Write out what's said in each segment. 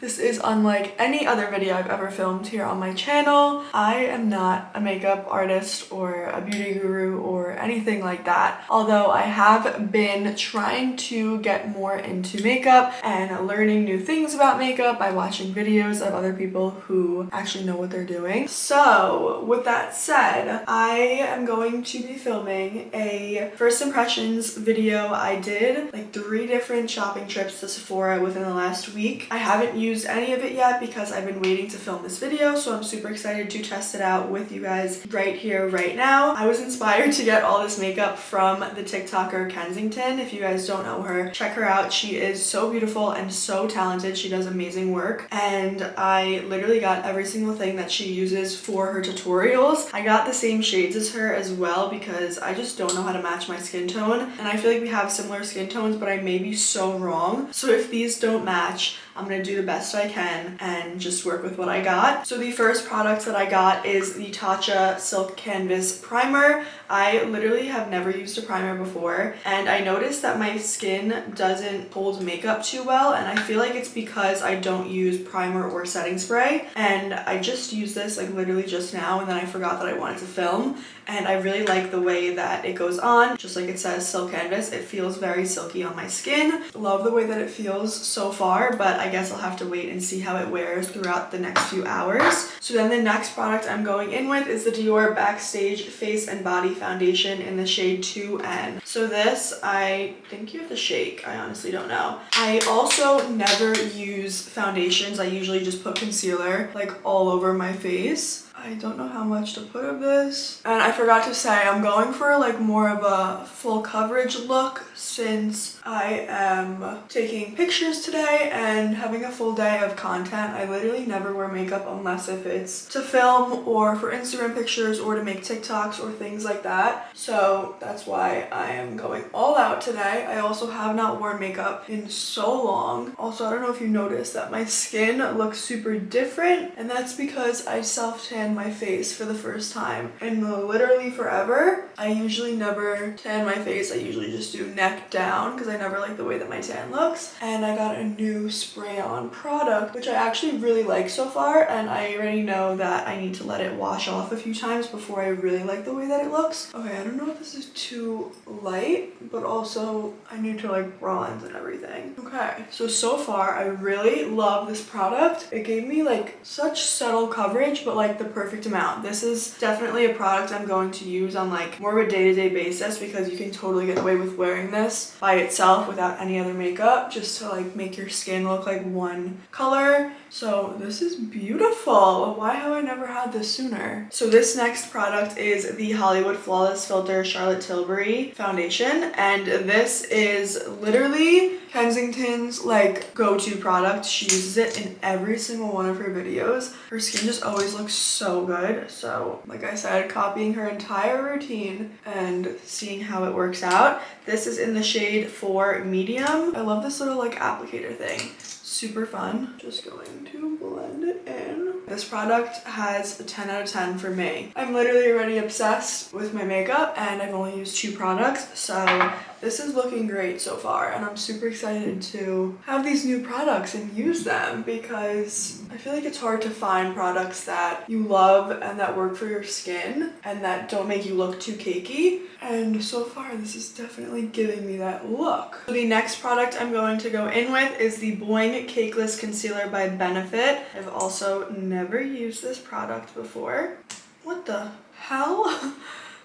This is unlike any other video I've ever filmed here on my channel. I am not a makeup artist or a beauty guru or anything like that, although I have been trying to get more into makeup and learning new things about makeup by watching videos of other people who actually know what they're doing. So with that said, I am going to be filming a first impressions video. I did like 3 different shopping trips to Sephora within the last week. I haven't used any of it yet because I've been waiting to film this video, so I'm super excited to test it out with you guys right here, right now. I was inspired to get all this makeup from the TikToker Kensington. If you guys don't know her, check her out. She is so beautiful and so talented. She does amazing work, and I literally got every single thing that she uses for her tutorials. I got the same shades as her as well because I just don't know how to match my skin tone, and I feel like we have similar skin tones, but I may be so wrong. So if these don't match, I'm gonna do the best I can and just work with what I got. So the first product that I got is the Tatcha Silk Canvas Primer. I literally have never used a primer before, and I noticed that my skin doesn't hold makeup too well, and I feel like it's because I don't use primer or setting spray. And I just used this like literally just now, and then I forgot that I wanted to film, and I really like the way that it goes on. Just like it says, Silk Canvas, it feels very silky on my skin. Love the way that it feels so far, but I guess I'll have to wait and see how it wears throughout the next few hours. So then the next product I'm going in with is the Dior Backstage Face and Body Foundation in the shade 2N. So this, I think you have to shake. I honestly don't know. I also never use foundations. I usually just put concealer like all over my face. I don't know how much to put of this. And I forgot to say, I'm going for like more of a full coverage look since I am taking pictures today and having a full day of content. I literally never wear makeup unless if it's to film or for Instagram pictures or to make TikToks or things like that. So that's why I am going all out today. I also have not worn makeup in so long. Also, I don't know if you noticed that my skin looks super different, and that's because I self-tan my face for the first time in literally forever. I usually never tan my face. I usually just do neck down because I never like the way that my tan looks. And I got a new spray-on product, which I actually really like so far, and I already know that I need to let it wash off a few times before I really like the way that it looks. Okay, I don't know if this is too light, but also I need to like bronze and everything. Okay, so far I really love this product. It gave me like such subtle coverage, but like the perfect amount. This is definitely a product I'm going to use on like more of a day-to-day basis because you can totally get away with wearing this by itself without any other makeup, just to like make your skin look like one color. So this is beautiful. Why have I never had this sooner? So this next product is the Hollywood Flawless Filter Charlotte Tilbury foundation, and this is literally Kensington's like go-to product. She uses it in every single one of her videos. Her skin just always looks so good. So like I said, copying her entire routine and seeing how it works out. This is in the shade 4 Medium. I love this little like applicator thing. Super fun. Just going to blend it in. This product has a 10 out of 10 for me. I'm literally already obsessed with my makeup, and I've only used 2 products, so this is looking great so far, and I'm super excited to have these new products and use them because I feel like it's hard to find products that you love and that work for your skin and that don't make you look too cakey. And so far, this is definitely giving me that look. So the next product I'm going to go in with is the Boing Cakeless Concealer by Benefit. I've also never used this product before. What the hell?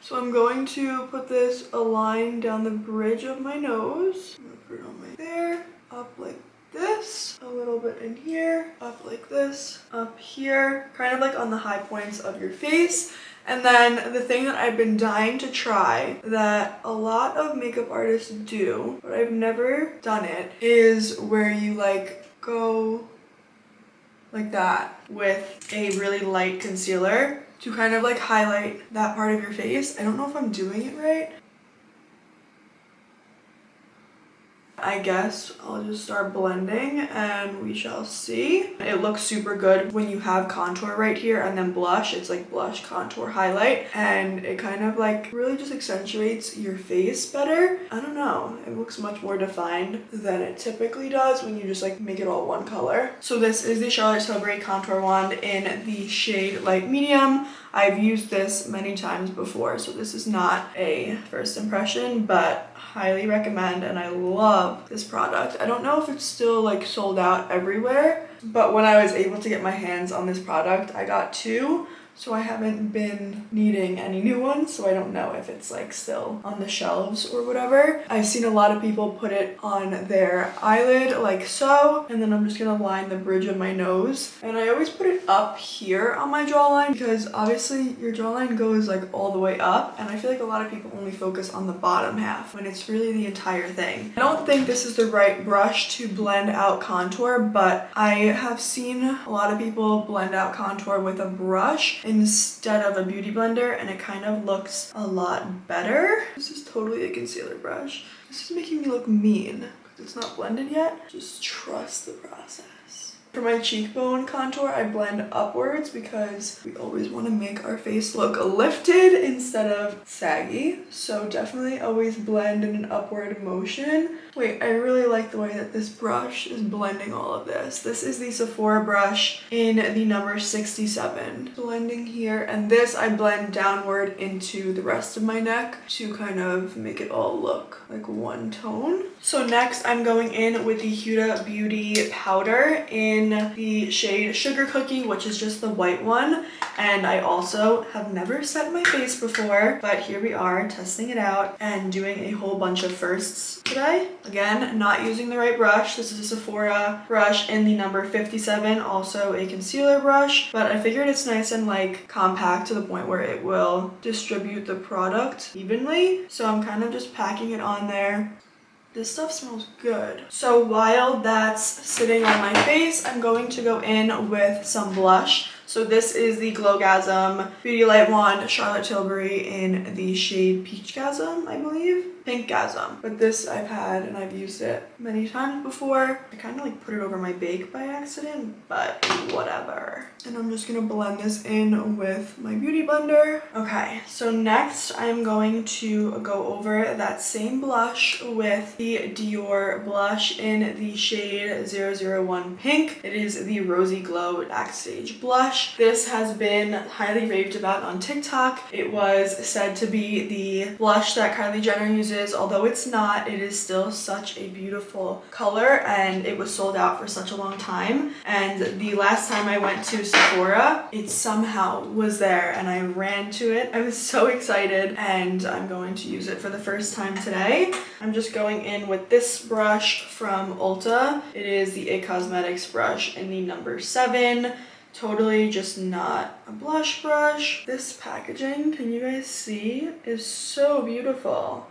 So I'm going to put this a line down the bridge of my nose. I'm gonna put it on my there, up like this, a little bit in here, up like this, up here, kind of like on the high points of your face. And then the thing that I've been dying to try that a lot of makeup artists do, but I've never done it, is where you like go like that with a really light concealer to kind of like highlight that part of your face. I don't know if I'm doing it right. I guess I'll just start blending and we shall see. It looks super good when you have contour right here and then blush. It's like blush, contour, highlight, and it kind of like really just accentuates your face better. I don't know, it looks much more defined than it typically does when you just like make it all one color. So this is the Charlotte Tilbury contour wand in the shade light medium. I've used this many times before, so this is not a first impression, but highly recommend, and I love this product. I don't know if it's still like sold out everywhere, but when I was able to get my hands on this product, I got two. So I haven't been needing any new ones, so I don't know if it's like still on the shelves or whatever. I've seen a lot of people put it on their eyelid like so, and then I'm just gonna line the bridge of my nose. And I always put it up here on my jawline because obviously your jawline goes like all the way up, and I feel like a lot of people only focus on the bottom half when it's really the entire thing. I don't think this is the right brush to blend out contour, but I have seen a lot of people blend out contour with a brush instead of a beauty blender, and it kind of looks a lot better. This is totally a concealer brush. This is making me look mean because it's not blended yet. Just trust the process. For my cheekbone contour, I blend upwards because we always want to make our face look lifted instead of saggy. So definitely always blend in an upward motion. Wait, I really like the way that this brush is blending all of this. This is the Sephora brush in the number 67. Blending here, and this I blend downward into the rest of my neck to kind of make it all look like one tone. So next I'm going in with the Huda Beauty powder in the shade Sugar Cookie, which is just the white one. And I also have never set my face before, but here we are testing it out and doing a whole bunch of firsts today. Again, not using the right brush. This is a Sephora brush in the number 57, also a concealer brush, but I figured it's nice and like compact to the point where it will distribute the product evenly. So I'm kind of just packing it on there. This stuff smells good. So while that's sitting on my face, I'm going to go in with some blush. So this is the Glowgasm Beauty Light Wand Charlotte Tilbury in the shade Peachgasm, I believe. Pinkgasm. But this I've had and I've used it many times before. I kind of like put it over my bake by accident, but whatever. And I'm just gonna blend this in with my beauty blender. Okay, so next I'm going to go over that same blush with the Dior blush in the shade 001 Pink. It is the Rosy Glow Backstage blush. This has been highly raved about on TikTok. It was said to be the blush that Kylie Jenner uses. Although it's not, it is still such a beautiful color, and it was sold out for such a long time. And the last time I went to Sephora, it somehow was there and I ran to it. I was so excited, and I'm going to use it for the first time today. I'm just going in with this brush from Ulta. It is the It Cosmetics brush in the number 7. Totally just not a blush brush. This packaging, can you guys see, is so beautiful.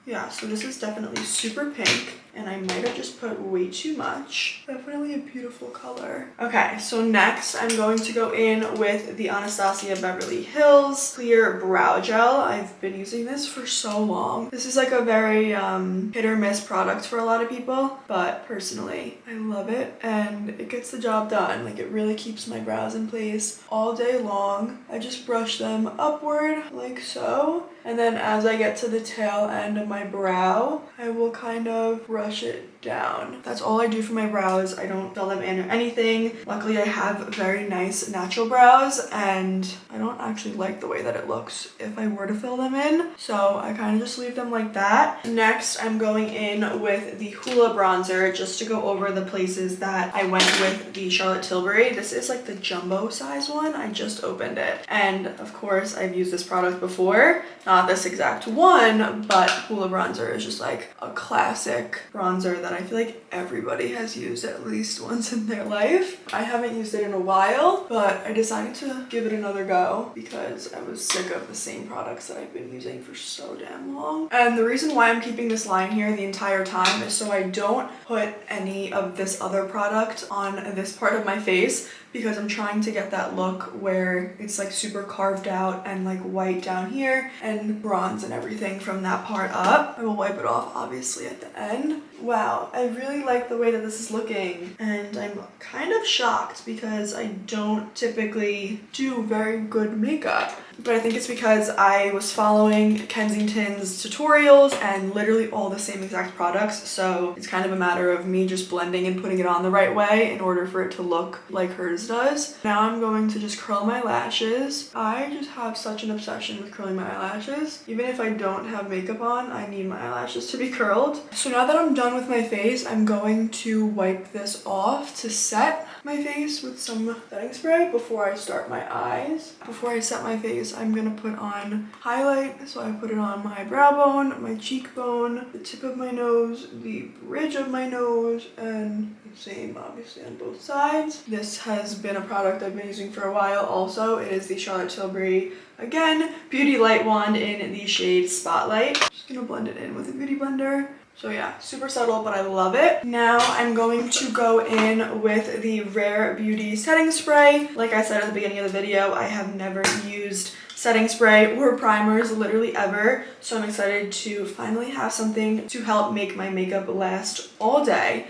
Yeah, so this is definitely super pink, and I might have just put way too much. Definitely a beautiful color. Okay, so next I'm going to go in with the Anastasia Beverly Hills Clear Brow Gel. I've been using this for so long. This is like a very hit or miss product for a lot of people, but personally I love it, and it gets the job done. Like, it really keeps my brows in place all day long. I just brush them upward like so, and then as I get to the tail end of my brow, I will kind of brush it down. That's all I do for my brows. I don't fill them in or anything. Luckily, I have very nice natural brows, and I don't actually like the way that it looks if I were to fill them in. So I kind of just leave them like that. Next, I'm going in with the Hoola bronzer just to go over the places that I went with the Charlotte Tilbury. This is like the jumbo size one. I just opened it. And of course, I've used this product before. Not this exact one, but Hoola bronzer is just like a classic bronzer that that I feel like everybody has used at least once in their life. I haven't used it in a while, but I decided to give it another go because I was sick of the same products that I've been using for so damn long. And the reason why I'm keeping this line here the entire time is so I don't put any of this other product on this part of my face, because I'm trying to get that look where it's like super carved out and like white down here and bronze and everything from that part up. I will wipe it off obviously at the end. Wow, I really like the way that this is looking, and I'm kind of shocked because I don't typically do very good makeup. But I think it's because I was following Kensington's tutorials and literally all the same exact products, so it's kind of a matter of me just blending and putting it on the right way in order for it to look like hers does. Now I'm going to just curl my lashes. I just have such an obsession with curling my eyelashes. Even if I don't have makeup on, I need my eyelashes to be curled. So now that I'm done with my face, I'm going to wipe this off to set my face with some setting spray before I start my eyes. Before I set my face, I'm gonna put on highlight. So I put it on my brow bone, my cheekbone, the tip of my nose, the bridge of my nose, and the same obviously on both sides. This has been a product I've been using for a while also. It is the Charlotte Tilbury, again, Beauty Light Wand in the shade Spotlight. Just gonna blend it in with a beauty blender. So yeah, super subtle, but I love it. Now I'm going to go in with the Rare Beauty setting spray. Like I said at the beginning of the video, I have never used setting spray or primers literally ever. So I'm excited to finally have something to help make my makeup last all day.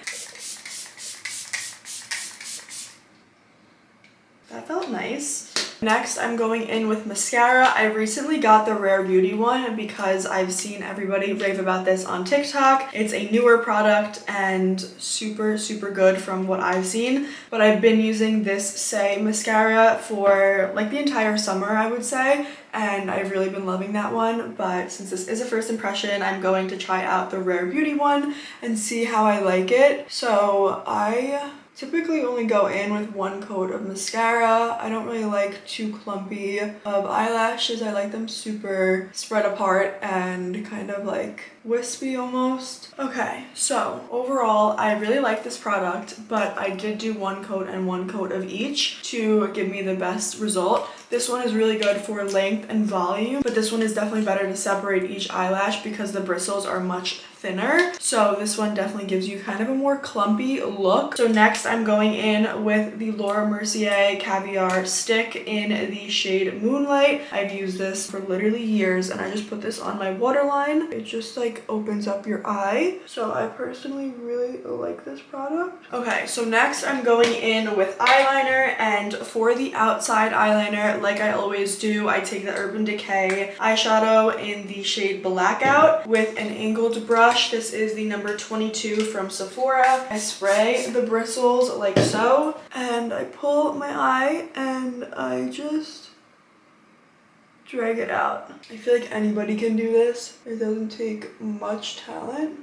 That felt nice. Next, I'm going in with mascara. I recently got the Rare Beauty one because I've seen everybody rave about this on TikTok. It's a newer product and super, super good from what I've seen. But I've been using this Say mascara for like the entire summer, I would say. And I've really been loving that one. But since this is a first impression, I'm going to try out the Rare Beauty one and see how I like it. So I typically only go in with one coat of mascara. I don't really like too clumpy of eyelashes. I like them super spread apart and kind of like wispy almost. Okay, so overall I really like this product, but I did do one coat and one coat of each to give me the best result. This one is really good for length and volume, but this one is definitely better to separate each eyelash because the bristles are much thinner. So this one definitely gives you kind of a more clumpy look. So next I'm going in with the Laura Mercier Caviar Stick in the shade Moonlight. I've used this for literally years and I just put this on my waterline. It just like opens up your eye. So I personally really like this product. Okay, so next I'm going in with eyeliner, and for the outside eyeliner, like I always do, I take the Urban Decay eyeshadow in the shade Blackout with an angled brush. This is the number 22 from Sephora. I spray the bristles like so, and I pull my eye and I just drag it out. I feel like anybody can do this. It doesn't take much talent.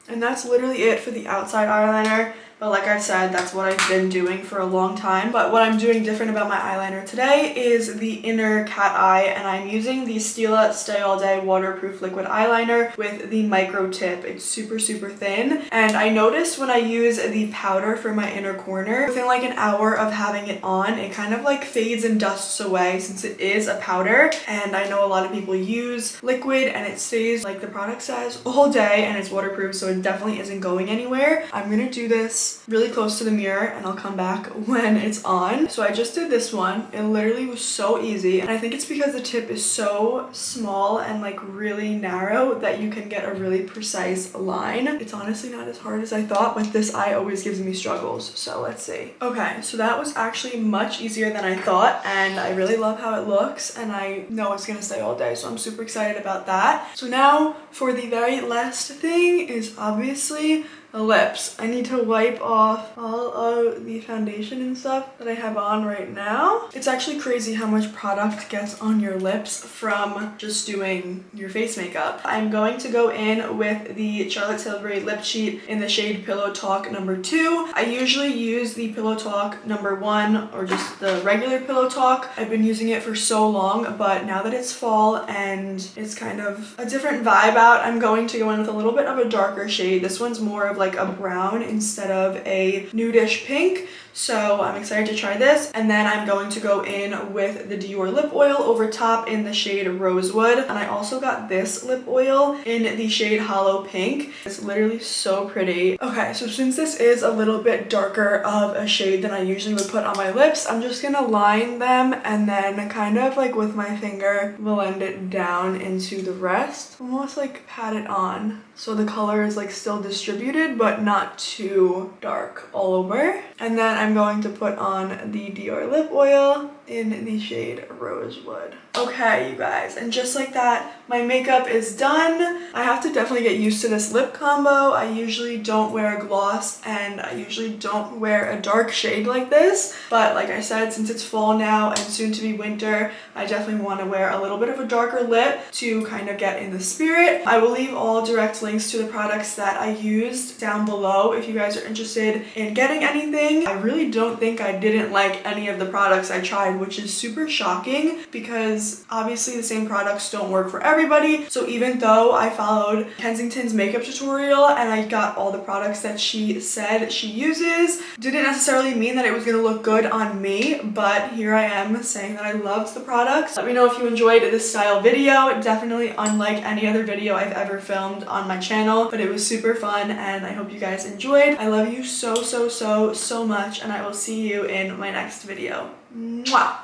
And that's literally it for the outside eyeliner. But like I said, that's what I've been doing for a long time. But what I'm doing different about my eyeliner today is the inner cat eye, and I'm using the Stila Stay All Day Waterproof Liquid Eyeliner with the micro tip. It's super, super thin. And I noticed when I use the powder for my inner corner, within like an hour of having it on, it kind of like fades and dusts away since it is a powder. And I know a lot of people use liquid and it stays, like the product says, all day, and it's waterproof, so it definitely isn't going anywhere. I'm gonna do this really close to the mirror and I'll come back when it's on. So I just did this one. It literally was so easy, and I think it's because the tip is so small and like really narrow that you can get a really precise line. It's honestly not as hard as I thought, but this eye always gives me struggles. So let's see. Okay, so that was actually much easier than I thought, and I really love how it looks, and I know it's gonna stay all day, so I'm super excited about that. So now for the very last thing is obviously the lips. I need to wipe off all of the foundation and stuff that I have on right now. It's actually crazy how much product gets on your lips from just doing your face makeup. I'm going to go in with the Charlotte Tilbury lip cheat in the shade Pillow Talk number 2. I usually use the Pillow Talk number 1 or just the regular Pillow Talk. I've been using it for so long, but now that it's fall and it's kind of a different vibe out, I'm going to go in with a little bit of a darker shade. This one's more of like a brown instead of a nudish pink. So I'm excited to try this. And then I'm going to go in with the Dior lip oil over top in the shade Rosewood. And I also got this lip oil in the shade Hollow Pink. It's literally so pretty. Okay, so since this is a little bit darker of a shade than I usually would put on my lips, I'm just gonna line them and then kind of like with my finger blend it down into the rest. Almost like pat it on so the color is like still distributed but not too dark all over. And then I'm going to put on the Dior lip oil in the shade Rosewood. Okay, you guys, and just like that, my makeup is done. I have to definitely get used to this lip combo. I usually don't wear a gloss and I usually don't wear a dark shade like this, but like I said, since it's fall now and soon to be winter, I definitely want to wear a little bit of a darker lip to kind of get in the spirit. I will leave all direct links to the products that I used down below if you guys are interested in getting anything. I really don't think I didn't like any of the products I tried, which is super shocking because obviously the same products don't work for everybody. So even though I followed Kensington's makeup tutorial and I got all the products that she said she uses, didn't necessarily mean that it was gonna look good on me, but here I am saying that I loved the products. Let me know if you enjoyed this style video. Definitely unlike any other video I've ever filmed on my channel, but it was super fun and I hope you guys enjoyed. I love you so much and I will see you in my next video. Mwah!